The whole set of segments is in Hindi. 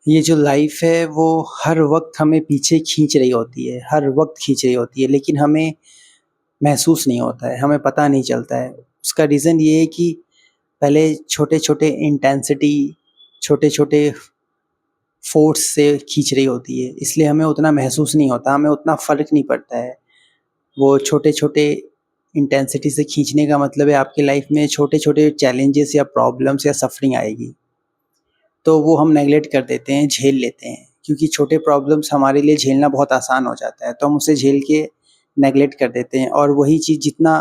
ये जो लाइफ है वो हर वक़्त हमें पीछे खींच रही होती है, हर वक़्त खींच रही होती है, लेकिन हमें महसूस नहीं होता है, हमें पता नहीं चलता है। उसका रीज़न ये है कि पहले छोटे-छोटे इंटेंसिटी, छोटे-छोटे फ़ोर्स से खींच रही होती है, इसलिए हमें उतना महसूस नहीं होता, हमें उतना फ़र्क नहीं पड़ता है। वो छोटे-छोटे इंटेंसिटी से खींचने का मतलब है आपकी लाइफ में छोटे-छोटे चैलेंजेस या प्रॉब्लम्स या सफ़रिंग आएगी। तो वो हम नेगलेक्ट कर देते हैं, झेल लेते हैं, क्योंकि छोटे प्रॉब्लम्स हमारे लिए झेलना बहुत आसान हो जाता है, तो हम उसे झेल के नेगलेक्ट कर देते हैं और वही चीज़ जितना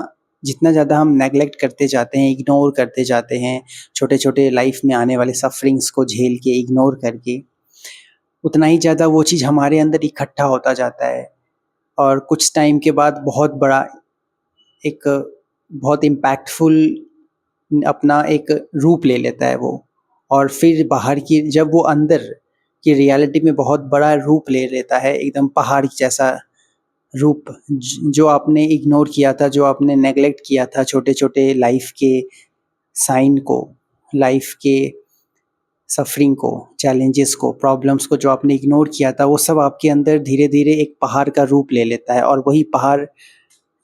जितना ज़्यादा हम नेगलेक्ट करते जाते हैं, इग्नोर करते जाते हैं, छोटे-छोटे लाइफ में आने वाले सफरिंग्स को झेल के, इग्नोर करके, उतना ही ज़्यादा वो चीज़ हमारे अंदर इकट्ठा होता जाता है और कुछ टाइम के बाद बहुत बड़ा एक बहुत इम्पैक्टफुल अपना एक रूप ले लेता है वो। और फिर बाहर की जब वो अंदर की रियलिटी में बहुत बड़ा रूप ले लेता है, एकदम पहाड़ जैसा रूप, जो आपने इग्नोर किया था, जो आपने नेगलेक्ट किया था, छोटे-छोटे लाइफ के साइन को, लाइफ के सफरिंग को, चैलेंजेस को, प्रॉब्लम्स को जो आपने इग्नोर किया था, वो सब आपके अंदर धीरे-धीरे एक पहाड़ का रूप ले लेता है और वही पहाड़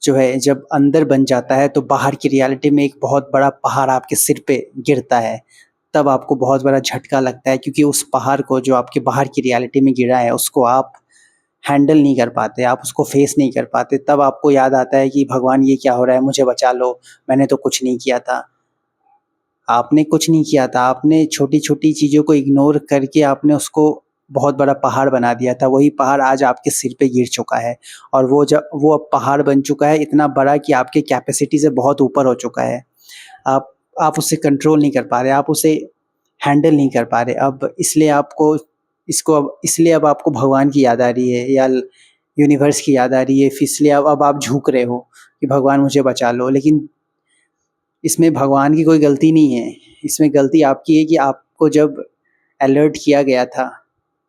जो है जब अंदर बन जाता है तो बाहर की रियलिटी में एक बहुत बड़ा पहाड़ आपके सिर पे गिरता है। तब आपको बहुत बड़ा झटका लगता है, क्योंकि उस पहाड़ को जो आपके बाहर की रियलिटी में गिरा है उसको आप हैंडल नहीं कर पाते, आप उसको फेस नहीं कर पाते। तब आपको याद आता है कि भगवान ये क्या हो रहा है, मुझे बचा लो, मैंने तो कुछ नहीं किया था। आपने कुछ नहीं किया था, आपने छोटी-छोटी चीज़ों को इग्नोर करके आपने उसको बहुत बड़ा पहाड़ बना दिया था। वही पहाड़ आज आपके सिर पे गिर चुका है और वो अब पहाड़ बन चुका है इतना बड़ा कि आपके कैपेसिटी से बहुत ऊपर हो चुका है। आप आप उसे कंट्रोल नहीं कर पा रहे, आप उसे हैंडल नहीं कर पा रहे। अब इसलिए आपको इसको अब इसलिए अब आपको भगवान की याद आ रही है या यूनिवर्स की याद आ रही है, फिर इसलिए अब आप झुक रहे हो कि भगवान मुझे बचा लो। लेकिन इसमें भगवान की कोई गलती नहीं है, इसमें गलती आपकी है कि आपको जब अलर्ट किया गया था,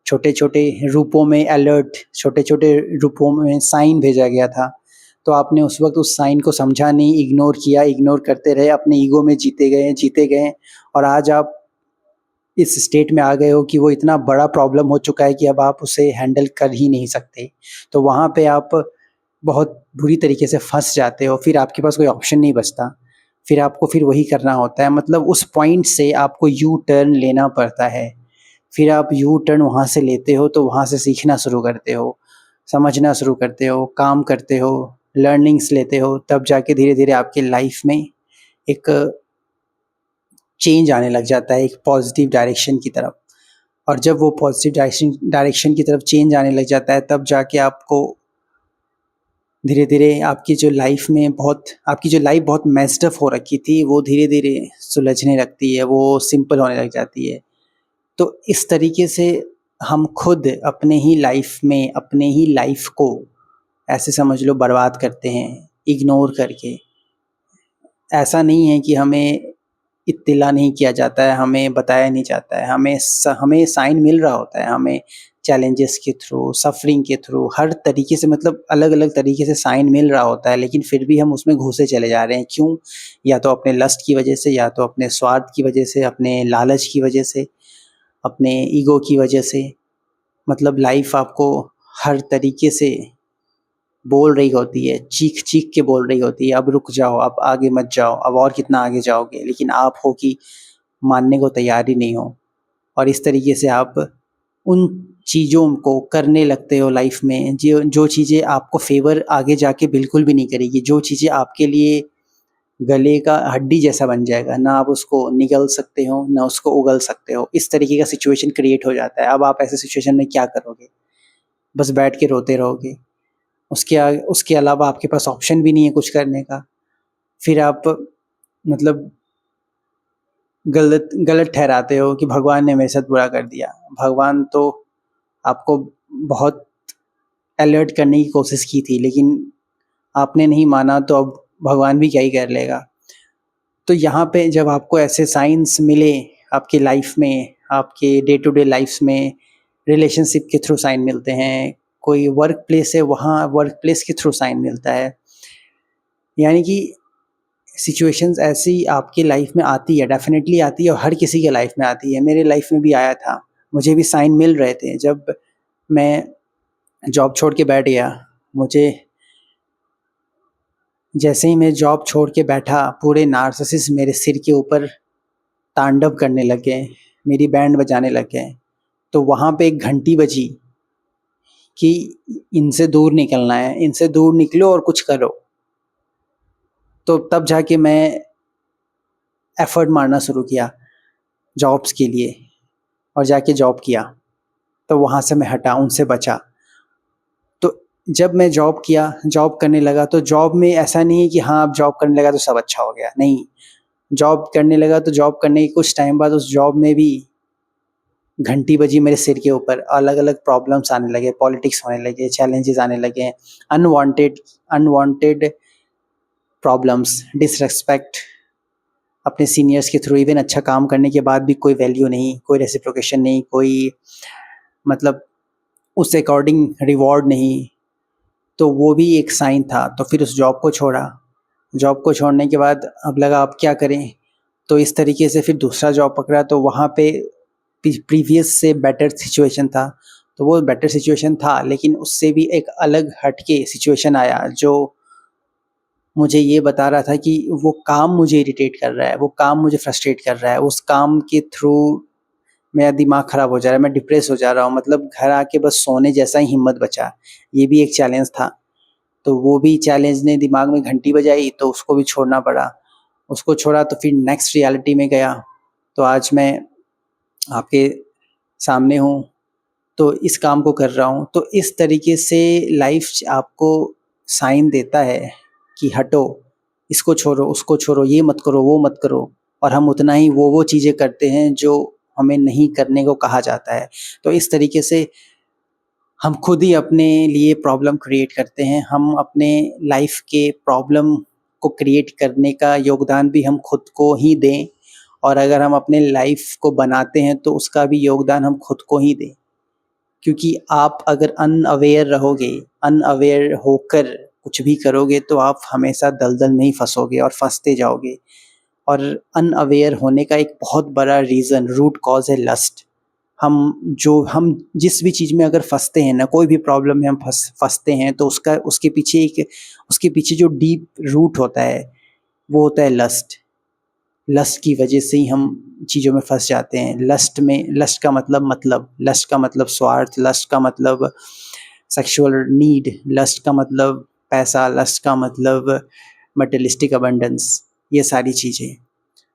छोटे-छोटे रूपों में अलर्ट, छोटे-छोटे रूपों में साइन भेजा गया था, तो आपने उस वक़्त उस साइन को समझा नहीं, इग्नोर किया, इग्नोर करते रहे, अपने ईगो में जीते गए और आज आप इस स्टेट में आ गए हो कि वो इतना बड़ा प्रॉब्लम हो चुका है कि अब आप उसे हैंडल कर ही नहीं सकते। तो वहाँ पे आप बहुत बुरी तरीके से फँस जाते हो, फिर आपके पास कोई ऑप्शन नहीं बचता। फिर आपको फिर वही करना होता है, मतलब उस पॉइंट से आपको यू टर्न लेना पड़ता है। फिर आप यू टर्न वहाँ से लेते हो तो वहाँ से सीखना शुरू करते हो, समझना शुरू करते हो, काम करते हो, लर्निंग्स लेते हो, तब जाके धीरे-धीरे आपकी लाइफ़ में एक चेंज आने लग जाता है, एक पॉज़िटिव डायरेक्शन की तरफ। और जब वो पॉज़िटिव डायरेक्शन की तरफ चेंज आने लग जाता है, तब जाके आपको धीरे-धीरे आपकी जो लाइफ़ बहुत मेस्ड अप हो रखी थी, वो धीरे-धीरे सुलझने लगती है, वो सिंपल होने लग जाती है। तो इस तरीके से हम खुद अपने ही लाइफ़ को ऐसे समझ लो बर्बाद करते हैं, इग्नोर करके। ऐसा नहीं है कि हमें इत्तिला नहीं किया जाता है, हमें बताया नहीं जाता है, हमें साइन मिल रहा होता है, हमें चैलेंजेस के थ्रू, सफ़रिंग के थ्रू, हर तरीके से, मतलब अलग-अलग तरीके से साइन मिल रहा होता है, लेकिन फिर भी हम उसमें घुसे चले जा रहे हैं। क्यों? या तो अपने लस्ट की वजह से, या तो अपने स्वार्थ की वजह से, अपने लालच की वजह से, अपने ईगो की वजह से। मतलब लाइफ़ आपको हर तरीके से बोल रही होती है, चीख-चीख के बोल रही होती है, अब रुक जाओ, अब आगे मत जाओ, अब और कितना आगे जाओगे? लेकिन आप हो कि मानने को तैयार ही नहीं हो और इस तरीके से आप उन चीज़ों को करने लगते हो लाइफ़ में, जो जो चीज़ें आपको फ़ेवर आगे जाके बिल्कुल भी नहीं करेगी, जो चीज़ें आपके लिए गले का हड्डी जैसा बन जाएगा, ना आप उसको निगल सकते हो, ना उसको उगल सकते हो। इस तरीके का सिचुएशन क्रिएट हो जाता है। अब आप ऐसे सिचुएशन में क्या करोगे? बस बैठ के रोते रहोगे। उसके अलावा आपके पास ऑप्शन भी नहीं है कुछ करने का। फिर आप मतलब गलत गलत ठहराते हो कि भगवान ने मेरे साथ बुरा कर दिया। भगवान तो आपको बहुत अलर्ट करने की कोशिश की थी, लेकिन आपने नहीं माना, तो अब भगवान भी क्या ही कर लेगा। तो यहाँ पे जब आपको ऐसे साइन्स मिले आपकी लाइफ़ में, आपके डे टू डे लाइफ़्स में, रिलेशनशिप के थ्रू साइन मिलते हैं, कोई वर्क प्लेस है वहाँ वर्क प्लेस के थ्रू साइन मिलता है। यानी कि सिचुएशंस ऐसी आपकी लाइफ में आती है, डेफ़िनेटली आती है और हर किसी के लाइफ में आती है। मेरे लाइफ में भी आया था। मुझे भी साइन मिल रहे थे। जब मैं जॉब छोड़ के बैठ गया, मुझे जैसे ही मैं जॉब छोड़ के बैठा, पूरे नार्सिसिस्ट मेरे सिर के ऊपर तांडव करने लग गए, मेरी बैंड बजाने लग गए। तो वहाँ पे एक घंटी बजी कि इनसे दूर निकलना है, इनसे दूर निकलो और कुछ करो। तो तब जाके मैं एफर्ट मारना शुरू किया जॉब्स के लिए, और जाके जॉब किया। तो वहाँ से मैं हटा, उनसे बचा। तो जब मैं जॉब किया, जॉब करने लगा, तो जॉब में ऐसा नहीं है कि हाँ अब जॉब करने लगा तो सब अच्छा हो गया, नहीं। जॉब करने लगा तो जॉब करने के कुछ टाइम बाद उस जॉब में भी घंटी बजी मेरे सिर के ऊपर, अलग अलग प्रॉब्लम्स आने लगे, पॉलिटिक्स होने लगे, चैलेंजेस आने लगे, अनवांटेड अनवांटेड प्रॉब्लम्स, डिसरेस्पेक्ट अपने सीनियर्स के थ्रू। इवन अच्छा काम करने के बाद भी कोई वैल्यू नहीं, कोई रेसिप्रोकेशन नहीं, कोई मतलब उस अकॉर्डिंग रिवॉर्ड नहीं। तो वो भी एक साइन था। तो फिर उस जॉब को छोड़ा। जॉब को छोड़ने के बाद अब लगा अब क्या करें, तो इस तरीके से फिर दूसरा जॉब पकड़ा। तो वहाँ पे प्रीवियस से बेटर सिचुएशन था। तो वो बेटर सिचुएशन था, लेकिन उससे भी एक अलग हटके सिचुएशन आया जो मुझे ये बता रहा था कि वो काम मुझे इरिटेट कर रहा है, वो काम मुझे फ्रस्ट्रेट कर रहा है, उस काम के थ्रू मेरा दिमाग ख़राब हो जा रहा है, मैं डिप्रेस हो जा रहा हूँ, मतलब घर आके बस सोने जैसा ही हिम्मत बचा। ये भी एक चैलेंज था। तो वो भी चैलेंज ने दिमाग में घंटी बजाई, तो उसको भी छोड़ना पड़ा। उसको छोड़ा तो फिर नेक्स्ट रियलिटी में गया। तो आज मैं आपके सामने हूँ, तो इस काम को कर रहा हूँ। तो इस तरीके से लाइफ आपको साइन देता है कि हटो, इसको छोड़ो, उसको छोड़ो, ये मत करो, वो मत करो, और हम उतना ही वो चीज़ें करते हैं जो हमें नहीं करने को कहा जाता है। तो इस तरीके से हम खुद ही अपने लिए प्रॉब्लम क्रिएट करते हैं। हम अपने लाइफ के प्रॉब्लम को क्रिएट करने का योगदान भी हम खुद को ही दें, और अगर हम अपने लाइफ को बनाते हैं तो उसका भी योगदान हम खुद को ही दें। क्योंकि आप अगर अनअवेयर रहोगे, अनअवेयर होकर कुछ भी करोगे, तो आप हमेशा दलदल में ही फँसोगे और फँसते जाओगे। और अनअवेयर होने का एक बहुत बड़ा रीज़न, रूट कॉज़ है लस्ट। हम जिस भी चीज़ में अगर फँसते हैं ना, कोई भी प्रॉब्लम में हम फँसते हैं, तो उसके पीछे जो डीप रूट होता है, वो होता है लस्ट। लस्ट की वजह से ही हम चीज़ों में फंस जाते हैं। लस्ट का मतलब स्वार्थ, लस्ट का मतलब सेक्सुअल नीड, लस्ट का मतलब पैसा, लस्ट का मतलब मटेरियलिस्टिक अबंडेंस, ये सारी चीज़ें।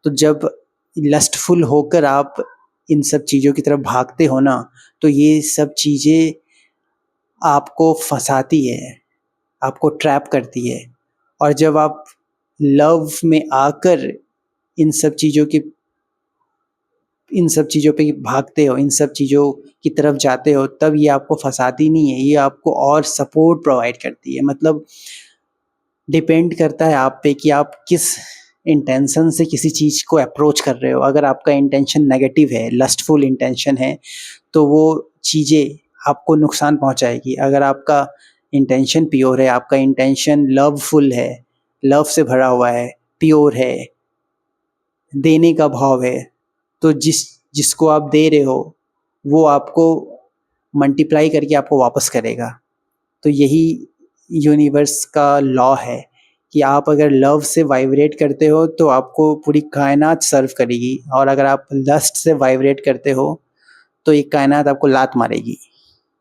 तो जब लस्टफुल होकर आप इन सब चीज़ों की तरफ भागते हो ना, तो ये सब चीज़ें आपको फंसाती है, आपको ट्रैप करती है। और जब आप लव में आकर इन सब चीज़ों पे भागते हो, इन सब चीज़ों की तरफ जाते हो, तब ये आपको फंसाती नहीं है, ये आपको और सपोर्ट प्रोवाइड करती है। मतलब डिपेंड करता है आप पे कि आप किस इंटेंशन से किसी चीज़ को अप्रोच कर रहे हो। अगर आपका इंटेंशन नेगेटिव है, लस्टफुल इंटेंशन है, तो वो चीज़ें आपको नुकसान पहुंचाएगी। अगर आपका इंटेंशन प्योर है, आपका इंटेंशन लवफुल है, लव से भरा हुआ है, प्योर है, देने का भाव है, तो जिसको आप दे रहे हो वो आपको मल्टीप्लाई करके आपको वापस करेगा। तो यही यूनिवर्स का लॉ है कि आप अगर लव से वाइब्रेट करते हो तो आपको पूरी कायनात सर्व करेगी, और अगर आप लस्ट से वाइब्रेट करते हो तो ये कायनात आपको लात मारेगी।